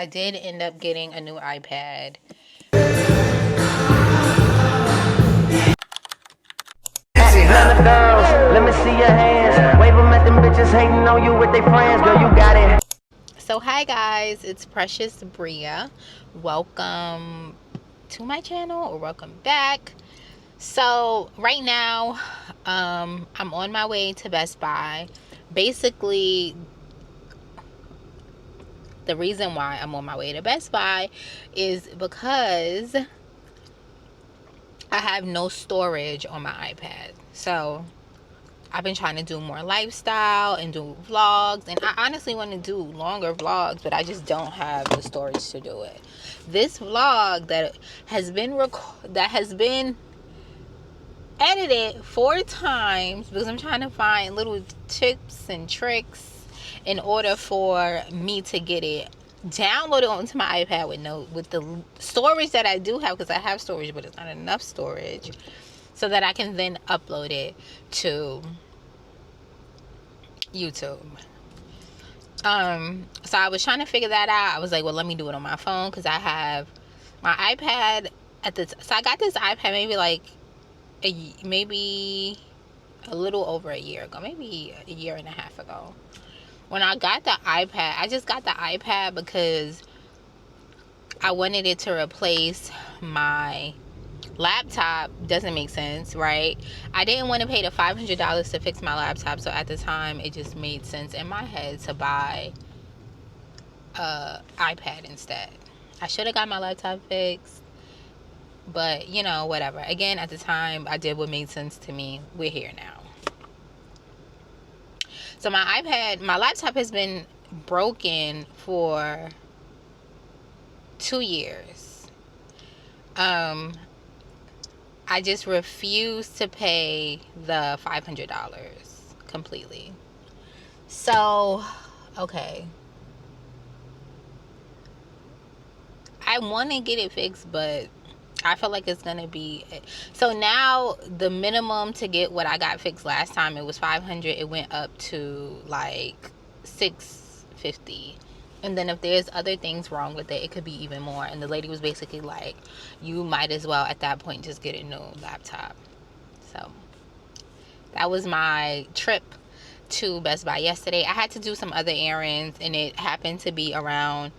I did end up getting a new iPad. Let me see your hands. Wave them at them bitches hating on you with their friends. Girl, you got it. So hi guys, it's Preciousbriaa. Welcome to my channel, or welcome back. So right now, I'm on my way to Best Buy. Basically, the reason why I'm on my way to Best Buy is because I have no storage on my iPad. So I've been trying to do more lifestyle and do vlogs, and I honestly want to do longer vlogs, but I just don't have the storage to do it. This vlog that has been edited 4 times because I'm trying to find little tips and tricks in order for me to get it downloaded onto my iPad with the storage that I do have, because I have storage but it's not enough storage, so that I can then upload it to YouTube. So I was trying to figure that out. I was like, well, let me do it on my phone, because I have my iPad so I got this iPad maybe a little over a year ago, maybe a year and a half ago. When I got the iPad, I just got the iPad because I wanted it to replace my laptop. Doesn't make sense, right? I didn't want to pay the $500 to fix my laptop, so at the time it just made sense in my head to buy a iPad instead. I should have got my laptop fixed, but you know, whatever. Again, at the time I did what made sense to me. We're here now. So my laptop has been broken for 2 years. I just refuse to pay the $500 completely. So, okay. I want to get it fixed, but I feel like it's gonna be, so now the minimum to get what I got fixed last time, it was $500. It went up to like $650, and then if there's other things wrong with it, it could be even more. And the lady was basically like, you might as well at that point just get a new laptop. So that was my trip to Best Buy yesterday. I had to do some other errands, and it happened to be around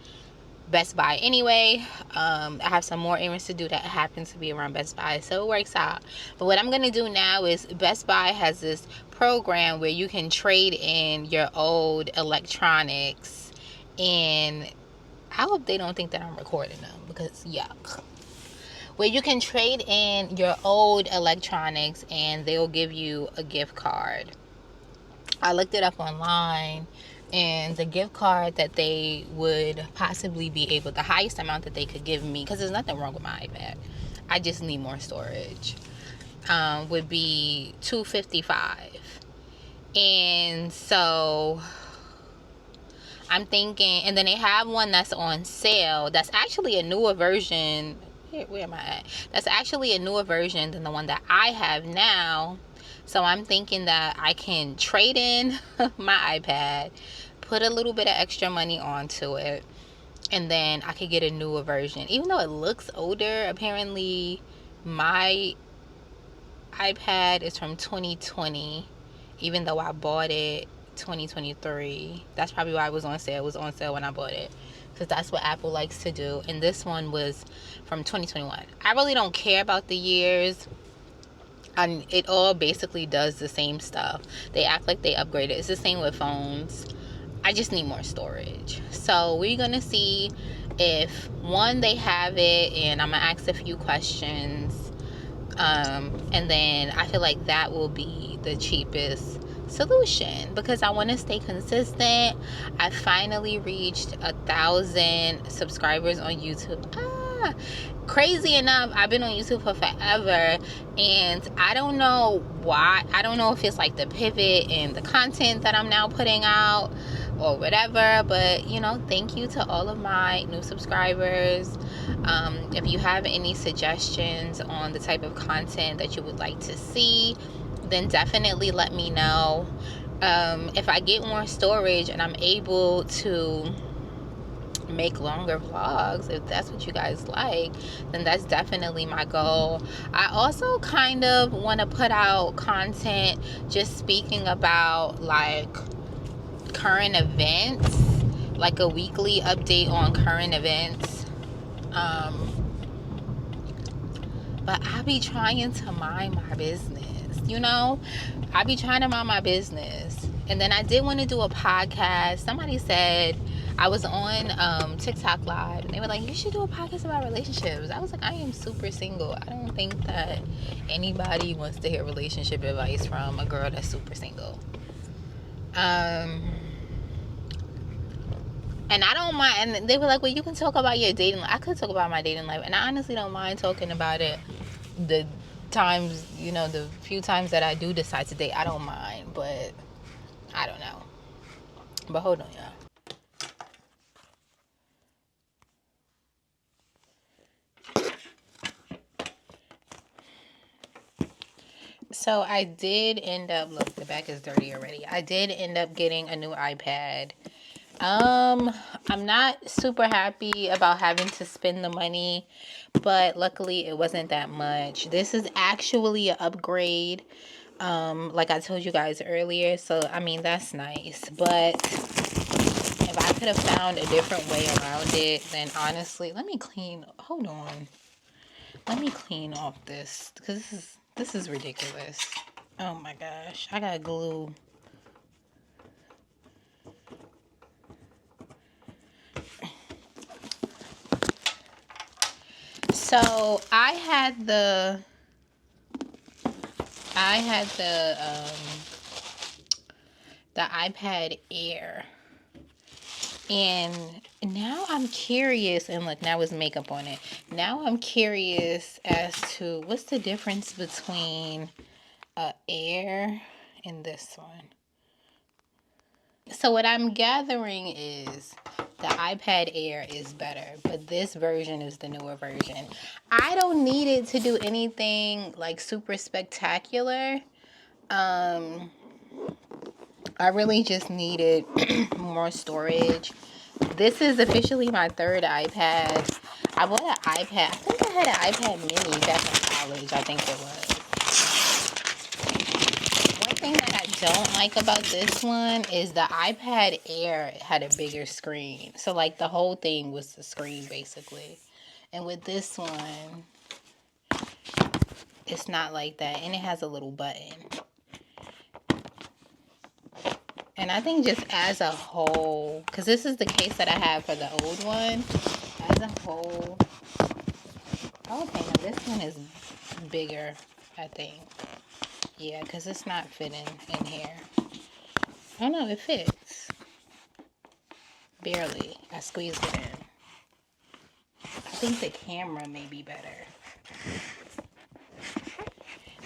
Best Buy anyway. I have some more errands to do that happens to be around Best Buy, so it works out. But what I'm gonna do now is, Best Buy has this program where you can trade in your old electronics, and I hope they don't think that I'm recording them, because yuck. Where you can trade in your old electronics and they'll give you a gift card. I looked it up online, and the gift card that they would possibly be able, the highest amount that they could give me, because there's nothing wrong with my iPad, I just need more storage, would be $255. And so I'm thinking, and then they have one that's on sale that's actually a newer version. Where am I at? That's actually a newer version than the one that I have now. So I'm thinking that I can trade in my iPad, put a little bit of extra money onto it, and then I could get a newer version. Even though it looks older, apparently my iPad is from 2020, even though I bought it 2023. That's probably why it was on sale. It was on sale when I bought it, because that's what Apple likes to do. And this one was from 2021. I really don't care about the years. And it all basically does the same stuff. They act like they upgraded. It's the same with phones. I just need more storage. So we're gonna see if, one, they have it, and I'm gonna ask a few questions, and then I feel like that will be the cheapest solution, because I want to stay consistent. I finally reached 1,000 subscribers on YouTube. Crazy enough, I've been on YouTube for forever, and I don't know why. I don't know if it's like the pivot in the content that I'm now putting out or whatever, but you know, thank you to all of my new subscribers. If you have any suggestions on the type of content that you would like to see, then definitely let me know. If I get more storage and I'm able to make longer vlogs. If that's what you guys like, then that's definitely my goal. I also kind of want to put out content just speaking about like current events, like a weekly update on current events. But I be trying to mind my business, you know? I be trying to mind my business. And then I did want to do a podcast. Somebody said, I was on TikTok Live, and they were like, you should do a podcast about relationships. I was like, I am super single. I don't think that anybody wants to hear relationship advice from a girl that's super single. And I don't mind. And they were like, well, you can talk about your dating life. I could talk about my dating life. And I honestly don't mind talking about it. The times, you know, the few times that I do decide to date, I don't mind. But I don't know. But hold on, y'all. So I did end up, look, the back is dirty already. I did end up getting a new iPad. I'm not super happy about having to spend the money, but luckily it wasn't that much. This is actually an upgrade, like I told you guys earlier. So, I mean, that's nice. But if I could have found a different way around it, then honestly, hold on. Let me clean off this, because this is ridiculous. Oh my gosh, I got glue. So I had the iPad Air, and now I'm curious. And look, now it's makeup on it. Now I'm curious as to what's the difference between Air and this one. So what I'm gathering is the iPad Air is better, but this version is the newer version. I don't need it to do anything like super spectacular. I really just needed more storage. This is officially my third iPad. I bought an iPad. I think I had an iPad mini back in college. I think it was. One thing that I don't like about this one is the iPad Air had a bigger screen. So like the whole thing was the screen basically. And with this one, it's not like that. And it has a little button. And I think just as a whole, because this is the case that I have for the old one, as a whole, okay, now this one is bigger, I think. Yeah, because it's not fitting in here. Oh no, it fits. Barely. I squeezed it in. I think the camera may be better.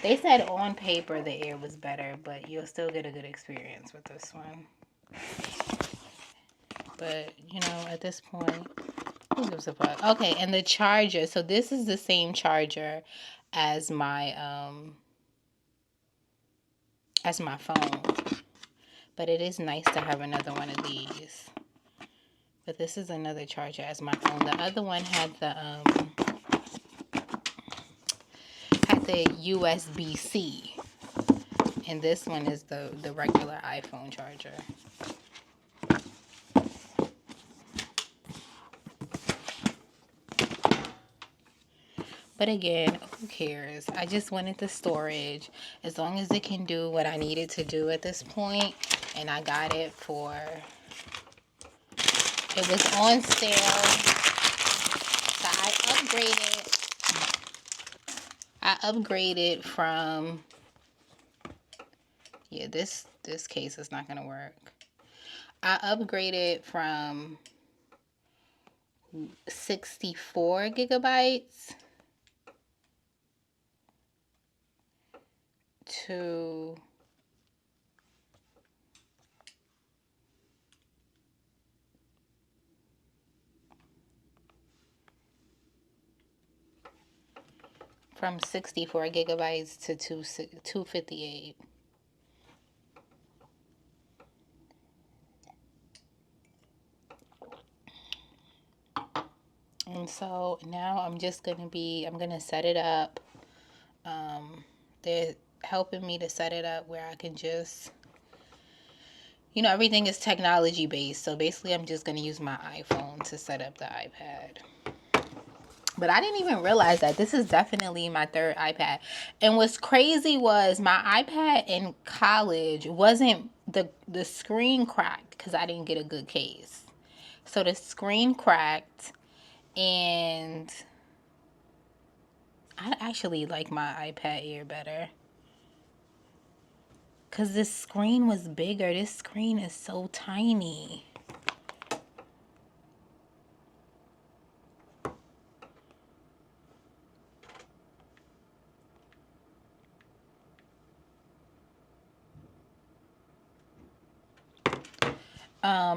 They said on paper the Air was better, but you'll still get a good experience with this one. But, you know, at this point, who gives a fuck? Okay, and the charger. So this is the same charger as my phone. But it is nice to have another one of these. But this is another charger as my phone. The other one had the USB-C. And this one is the regular iPhone charger. But again, who cares? I just wanted the storage. As long as it can do what I needed to do at this point. And I got it for... It was on sale. So I upgraded from... Yeah, this case is not going to work. I upgraded from 64 gigabytes to from 64 gigabytes to 258. And so now I'm gonna set it up. They're helping me to set it up where I can just, everything is technology based. So basically I'm just gonna use my iPhone to set up the iPad. But I didn't even realize that this is definitely my third iPad. And what's crazy was my iPad in college wasn't the screen cracked because I didn't get a good case. So the screen cracked, and I actually like my iPad Air better because this screen was bigger. This screen is so tiny.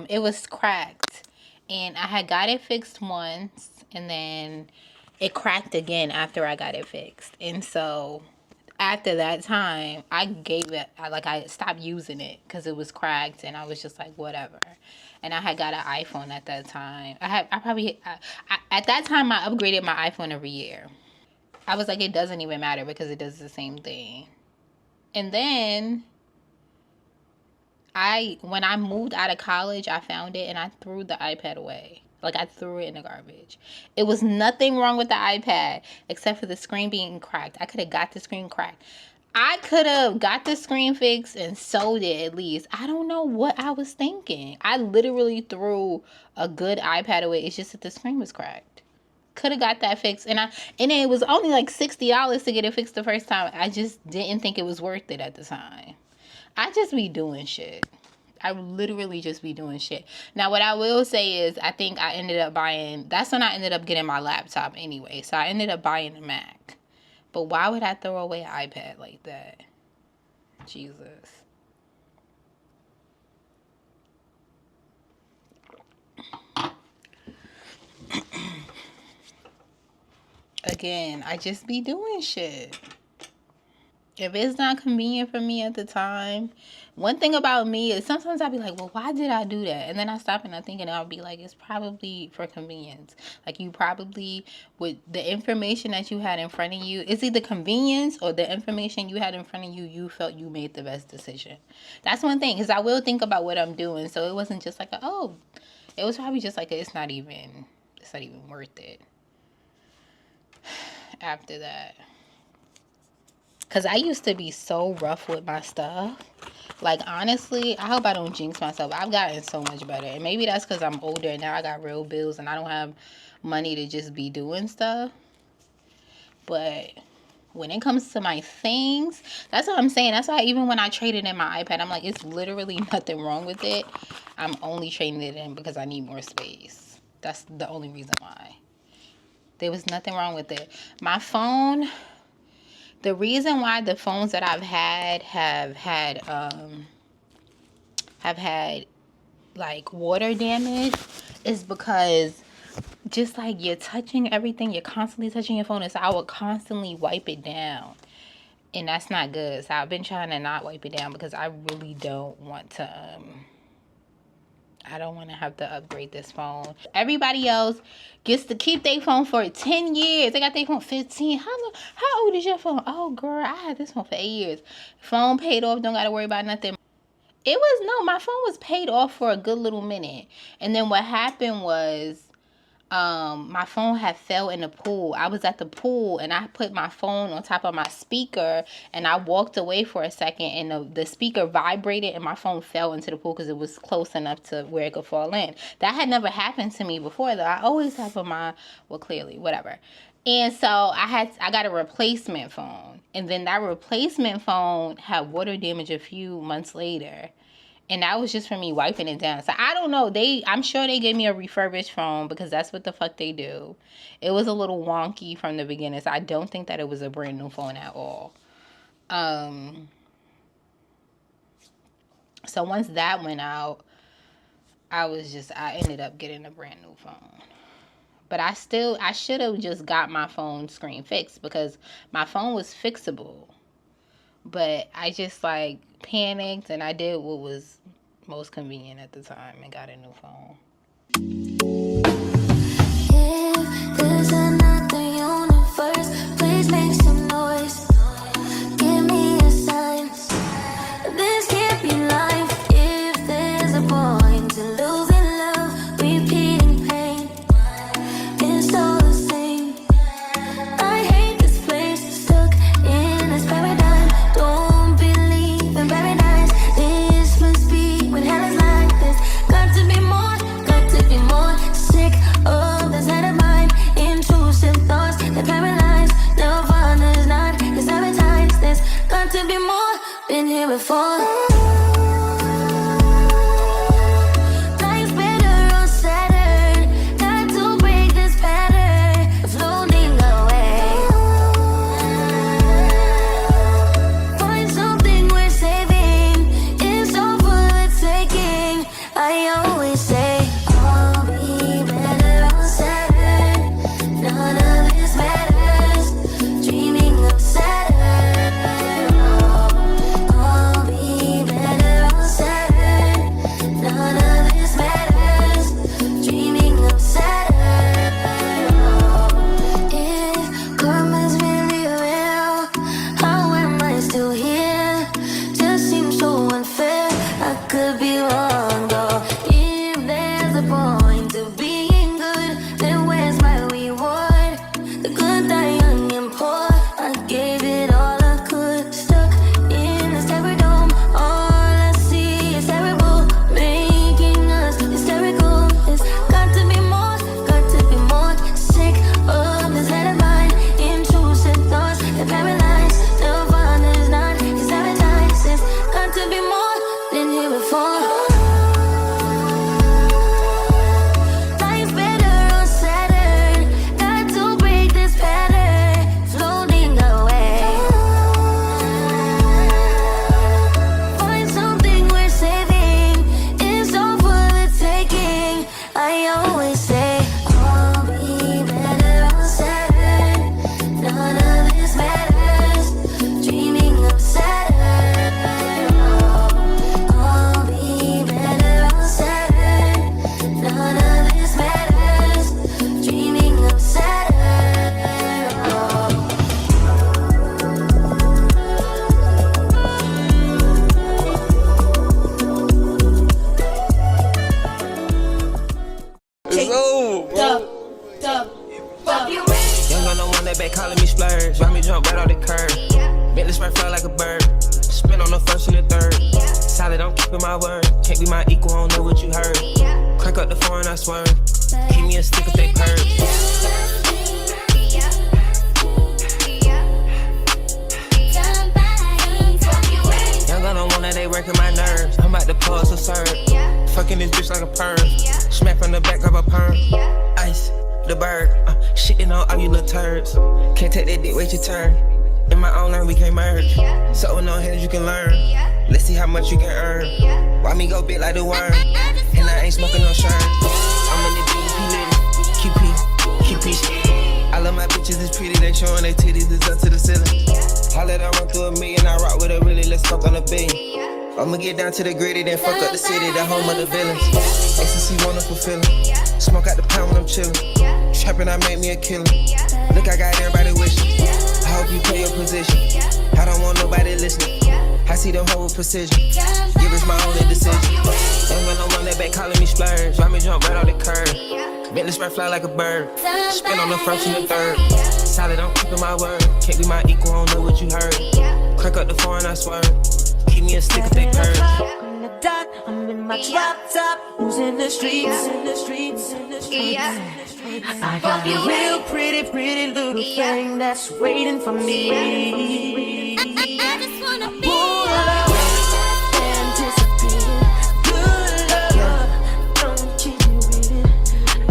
It was cracked, and I had got it fixed once, and then it cracked again after I got it fixed. And so after that time, I gave it, I stopped using it because it was cracked, and I was just like, whatever. And I had got an iPhone at that time. At that time, I upgraded my iPhone every year. I was like, it doesn't even matter because it does the same thing. And then when I moved out of college, I found it and I threw the iPad away. Like, I threw it in the garbage. It was nothing wrong with the iPad except for the screen being cracked. I could have got the screen cracked. I could have got the screen fixed and sold it at least. I don't know what I was thinking. I literally threw a good iPad away. It's just that the screen was cracked. Could have got that fixed. And it was only like $60 to get it fixed the first time. I just didn't think it was worth it at the time. I just be doing shit. I literally just be doing shit. Now, what I will say is, I think I ended up buying, that's when I ended up getting my laptop anyway. So I ended up buying a Mac. But why would I throw away an iPad like that? Jesus. Again, I just be doing shit. If it's not convenient for me at the time, one thing about me is sometimes I'll be like, well, why did I do that? And then I stop and I think, and I'll be like, it's probably for convenience. Like, you probably, with the information that you had in front of you, it's either convenience or the information you had in front of you, you felt you made the best decision. That's one thing, because I will think about what I'm doing. So it wasn't just like, it was probably just like, it's not even worth it after that. Because I used to be so rough with my stuff. Like, honestly, I hope I don't jinx myself. I've gotten so much better. And maybe that's because I'm older and now I got real bills and I don't have money to just be doing stuff. But when it comes to my things, that's what I'm saying. That's why even when I traded in my iPad, I'm like, it's literally nothing wrong with it. I'm only trading it in because I need more space. That's the only reason why. There was nothing wrong with it. My phone... The reason why the phones that I've had have had like water damage is because just like you're touching everything, you're constantly touching your phone, and so I would constantly wipe it down, and that's not good. So I've been trying to not wipe it down because I really don't want to I don't want to have to upgrade this phone. Everybody else gets to keep their phone for 10 years. They got their phone 15. How old is your phone? Oh, girl, I had this phone for 8 years. Phone paid off. Don't got to worry about nothing. My phone was paid off for a good little minute. And then what happened was, my phone had fell in the pool. I was at the pool and I put my phone on top of my speaker and I walked away for a second and the speaker vibrated and my phone fell into the pool because it was close enough to where it could fall in. That had never happened to me before though. I always have clearly, whatever. And so I got a replacement phone, and then that replacement phone had water damage a few months later. And that was just for me wiping it down. So I don't know. I'm sure they gave me a refurbished phone because that's what the fuck they do. It was a little wonky from the beginning. So I don't think that it was a brand new phone at all. So once that went out, I ended up getting a brand new phone. But I should have just got my phone screen fixed because my phone was fixable. But I just like panicked and I did what was most convenient at the time and got a new phone. Young gun, no one that back calling me splurge. Ride me jump right off the curb. Bentley spread fly like a bird. Spin on the first and the third. Solid, I'm keeping my word. Can't be my equal, I don't know what you heard. Crank up the foreign, I swerve. Keep me a stick if they purge. Young gun, no one that they working my nerves. I'm about to pause, so serve. Fucking this bitch like a perm. Smack from the back of a perm. Ice, the bird. Shitting on all you little turds. Can't take that dick, wait your turn. In my own lane, we can't merge. So with no hands, you can learn. Let's see how much you can earn. Why me go big like the worm? And I ain't smoking no shirt. I'm in the DP lit. QP. I love my bitches, it's pretty. They showing their titties, it's up to the ceiling. I let her run through a million. I rock with her really, let's fuck on a billion. I'ma get down to the gritty, then fuck up the city, the home of the villains. Ecstasy, wonderful feeling. Smoke out the pound when I'm chillin'. Trappin', I make me a killer. Look, I got everybody wishing. I hope you play your position. I don't want nobody listening. I see them whole precision. Give us my only decision. Ain't got no one that back calling me splurge. Ride me jump right off the curb. Bentley spread fly like a bird. Spin on the first and the third. Solid, I'm keeping my word. Can't be my equal, I don't know what you heard. Crank up the foreign, I swerve. Keep me a stick if they purge. On the dot, I'm in my drop top. Who's in the streets? I got a real pretty, pretty little thing that's waiting for me. I just wanna be love, anticipating good love. Don't keep me waiting.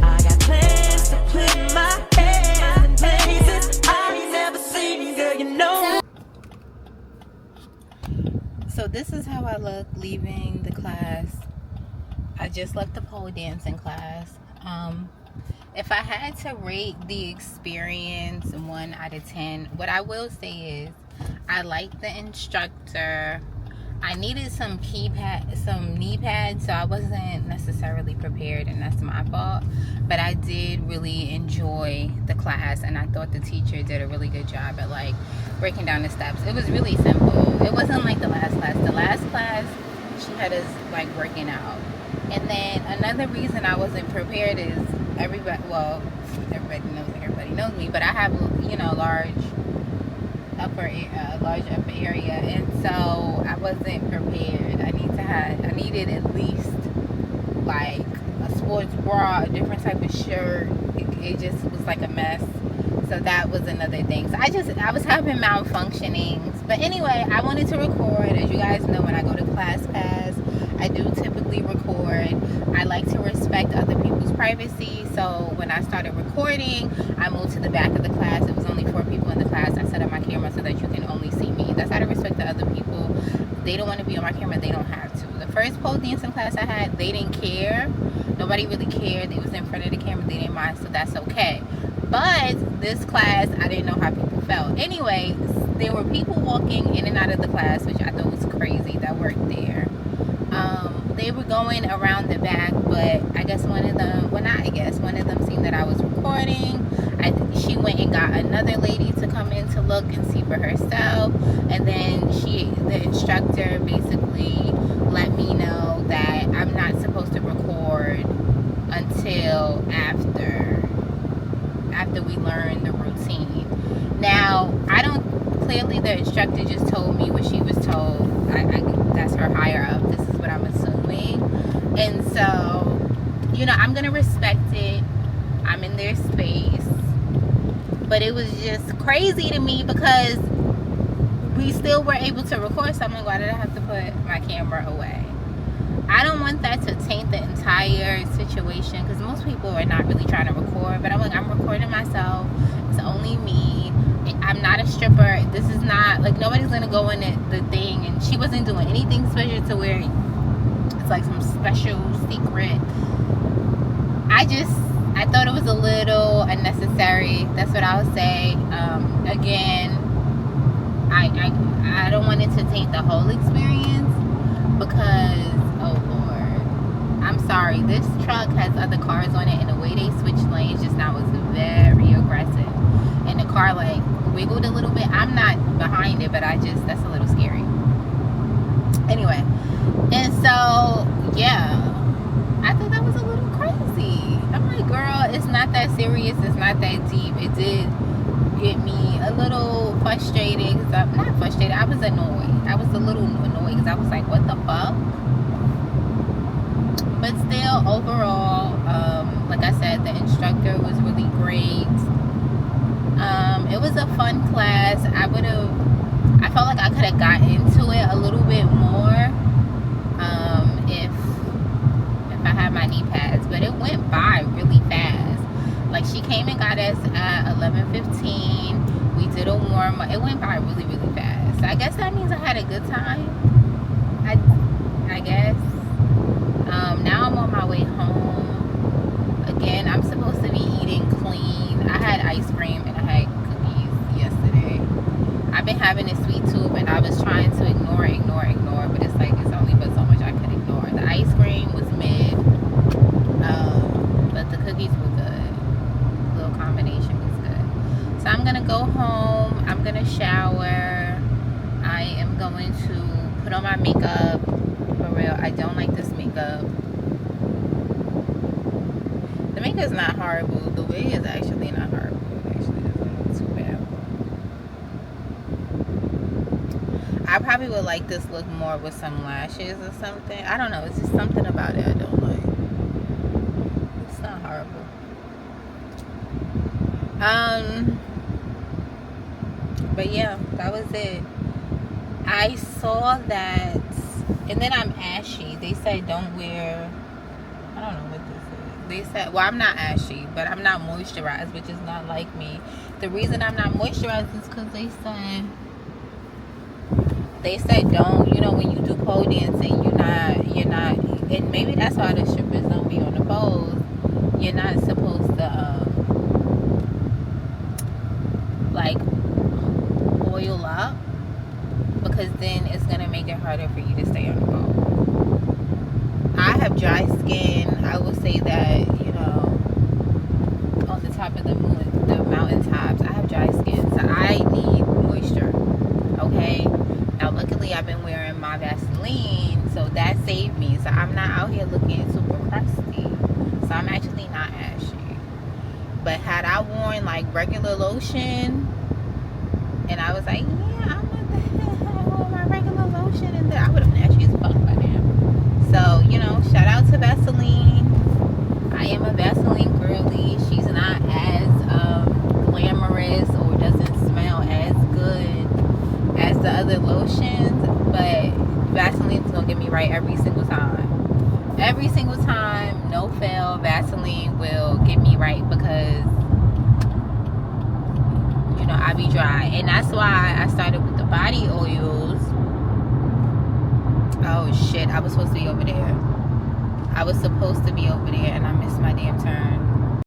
I got plans to put my hands in places I ain't never seen, girl, you know. So this is how I look leaving the class. I just left the pole dancing class. If I had to rate the experience 1 out of 10, what I will say is I liked the instructor. I needed some knee pads, so I wasn't necessarily prepared, and that's my fault. But I did really enjoy the class, and I thought the teacher did a really good job at like breaking down the steps. It was really simple. It wasn't like the last class. The last class, she had us like working out. And then another reason I wasn't prepared is everybody knows me, but I have, large upper area, and so I wasn't prepared. I needed at least like a sports bra, a different type of shirt. It just was like a mess. So that was another thing. So I was having malfunctionings. But anyway, I wanted to record. As you guys know, when I go to ClassPass, I do typically record. I like to respect other people's privacy. So when I started recording, I moved to the back of the class. It was only 4 people in the class. I set up my camera so that you can only see me. That's how to respect the other people. They don't want to be on my camera, they don't have to. The first pole dancing class I had, they didn't care. Nobody really cared. They was in front of the camera, they didn't mind, so that's okay. But this class, I didn't know how people felt. Anyway, there were people walking in and out of the class, which I thought was crazy, that worked there. They were going around the back, but I guess one of them seen that I was recording. She went and got another lady to come in to look and see for herself, and then the instructor basically let me know that I'm not supposed to record until after we learn the routine. Now, clearly the instructor just told me what she was told. That's her higher up. This is what I'm assuming. And so, I'm going to respect it. I'm in their space. But it was just crazy to me because we still were able to record something. Why did I have to put my camera away? I don't want that to taint the entire situation, because most people are not really trying to record, but I'm recording myself. It's only me. I'm not a stripper. This is not like, nobody's gonna go in the thing, and she wasn't doing anything special to where it's like some special secret. I thought it was a little unnecessary. That's what I would say. Again, I don't want it to taint the whole experience, because oh Lord, I'm sorry, this truck has other cars on it, and the way they switched lanes just now was very aggressive, and the car like wiggled a little bit. I'm not behind it, but that's a little scary. Anyway, and so yeah, I thought that was a little crazy. I'm like, girl, it's not that serious. It's not that deep. It did get me a little frustrated. Not frustrated. I was annoyed. I was a little annoyed because I was like, what the fuck? But still, overall, like I said, the instructor was really great. It was a fun class. I felt like I could have got into it a little bit more if I had my knee pads, but it went by really fast. Like, she came and got us at 11:15. We did a warm up. It went by really, really fast. So I guess that means I had a good time. I guess. Now I'm on my way home. Again, I'm supposed to be eating clean. I had ice cream and I had cookies yesterday. I've been having a sweet tooth and I was trying to ignore, but it's like it's only but so much I could ignore. The ice cream was mid, but the cookies were good. The little combination was good. So I'm gonna go home. I'm gonna shower. I am going to put on my makeup. For real, I don't like this makeup. The makeup's not horrible. The wig is actually not horrible. Actually, it's not too bad. I probably would like this look more with some lashes or something. I don't know. It's just something about it I don't like. It's not horrible. But yeah, that was it. I saw that, and then I'm ashy. They said don't wear, I don't know what this is. They said, well, I'm not ashy, but I'm not moisturized, which is not like me. The reason I'm not moisturized is because they said don't, you know, when you do pole dancing, you're not, and maybe that's why the strippers don't be on the poles. You're not supposed to, like, oil up, because then it's going to make it harder for you to stay on the pole. I have dry skin. I will say that, you know, on the top of the mountaintops, I have dry skin, so I need moisture. Okay? Now, luckily, I've been wearing my Vaseline, so that saved me. So I'm not out here looking super crusty. So I'm actually not ashy. But had I worn like regular lotion, and I was like, yeah, I'm not the hell with my regular lotion, and then I would have been ashy as fuck by now. So, you know, shout out to Vaseline. I am a Vaseline girly. She's not as glamorous or doesn't smell as good as the other lotions, but Vaseline's gonna get me right every single time. Every single time, no fail, Vaseline will get me right, because, you know, I be dry. And that's why I started with the body oils. Oh shit, I was supposed to be over there. And I missed my damn turn.